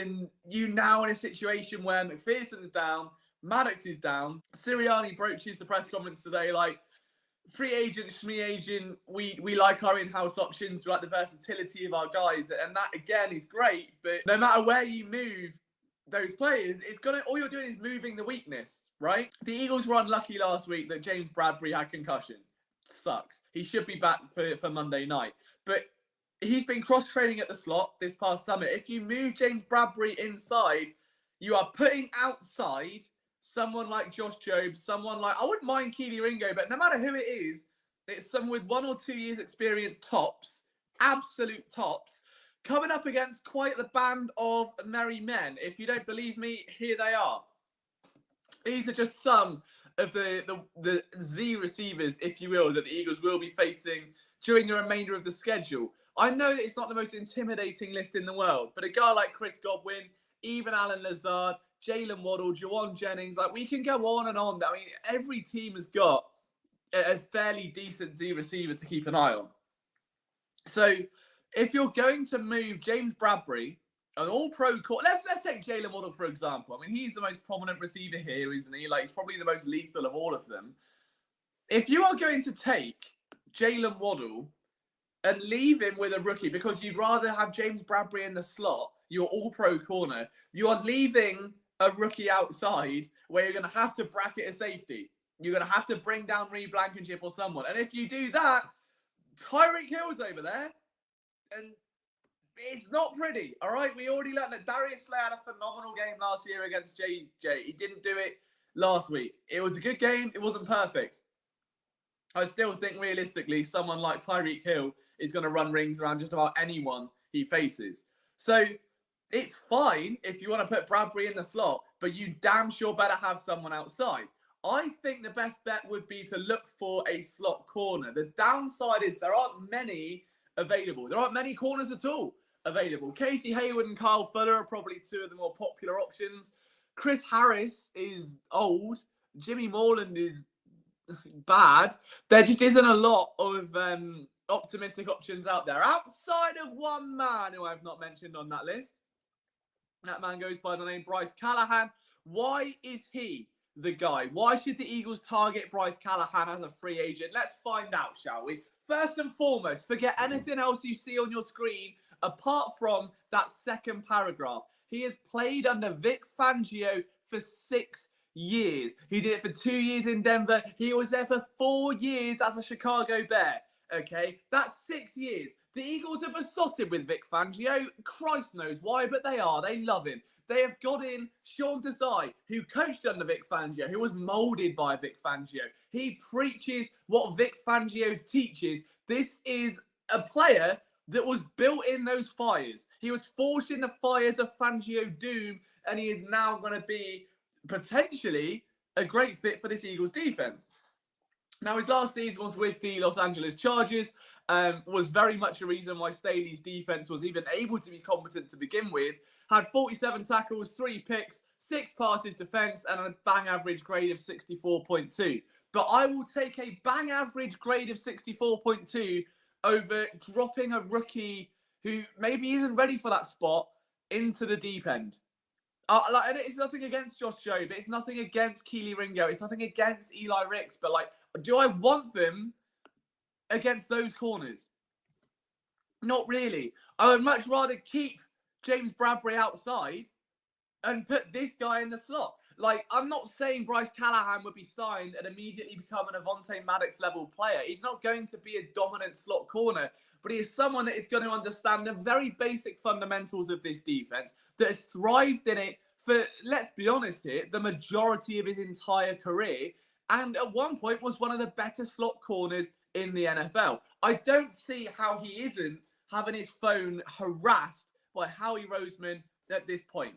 and you now in a situation where McPherson's down, Maddox is down. Sirianni broaches the press conference today like, free agent, shmee agent, we like our in-house options, we like the versatility of our guys, and that again is great. But no matter where you move those players, all you're doing is moving the weakness, right? The Eagles were unlucky last week that James Bradbury had concussion. Sucks. He should be back for Monday night, but he's been cross-training at the slot this past summer. If you move James Bradbury inside, you are putting outside someone like Josh Jobs, someone like, I wouldn't mind Keely Ringo, but no matter who it is, it's someone with 1 or 2 years experience tops, absolute tops, coming up against quite the band of merry men. If you don't believe me, here they are. These are just some of the Z receivers, if you will, that the Eagles will be facing during the remainder of the schedule. I know that it's not the most intimidating list in the world, but a guy like Chris Godwin, even Alan Lazard, Jalen Waddle, Jawan Jennings, like we can go on and on. I mean, every team has got a fairly decent Z receiver to keep an eye on. So if you're going to move James Bradbury, an all-pro let's take Jalen Waddle, for example. I mean, he's the most prominent receiver here, isn't he? Like, he's probably the most lethal of all of them. If you are going to take Jalen Waddle and leave him with a rookie because you'd rather have James Bradbury in the slot, your all-pro corner, you are leaving a rookie outside where you're going to have to bracket a safety. You're going to have to bring down Reed Blankenship or someone. And if you do that, Tyreek Hill's over there. And it's not pretty, all right? We already learned that Darius Slay had a phenomenal game last year against JJ. He didn't do it last week. It was a good game. It wasn't perfect. I still think realistically someone like Tyreek Hill is going to run rings around just about anyone he faces. So it's fine if you want to put Bradbury in the slot, but you damn sure better have someone outside. I think the best bet would be to look for a slot corner. The downside is there aren't many available. There aren't many corners at all available. Casey Hayward and Kyle Fuller are probably 2 of the more popular options. Chris Harris is old. Jimmy Moreland is bad. There just isn't a lot of optimistic options out there outside of one man who I've not mentioned on that list. That man goes by the name Bryce Callahan. Why is he the guy? Why should the Eagles target Bryce Callahan as a free agent? Let's find out, shall we? First and foremost, forget anything else you see on your screen apart from that second paragraph. He has played under Vic Fangio for 6 years. He did it for 2 years in Denver. He was there for 4 years as a Chicago Bear. Okay, that's 6 years. The Eagles are besotted with Vic Fangio. Christ knows why, but they are. They love him. They have got in Sean Desai, who coached under Vic Fangio, who was molded by Vic Fangio. He preaches what Vic Fangio teaches. This is a player that was built in those fires. He was forged in the fires of Fangio doom, and he is now going to be potentially a great fit for this Eagles defense. Now, his last season was with the Los Angeles Chargers, was very much a reason why Staley's defense was even able to be competent to begin with. Had 47 tackles, 3 picks, 6 passes defense, and a bang average grade of 64.2. But I will take a bang average grade of 64.2 over dropping a rookie who maybe isn't ready for that spot into the deep end. And it's nothing against Josh Jobe, it's nothing against Keely Ringo, it's nothing against Eli Ricks, but like, do I want them against those corners? Not really. I would much rather keep James Bradbury outside and put this guy in the slot. Like, I'm not saying Bryce Callahan would be signed and immediately become an Avonte Maddox level player. He's not going to be a dominant slot corner, but he is someone that is going to understand the very basic fundamentals of this defense, that has thrived in it for, let's be honest here, the majority of his entire career, and at one point was one of the better slot corners in the NFL. I don't see how he isn't having his phone harassed by Howie Roseman at this point.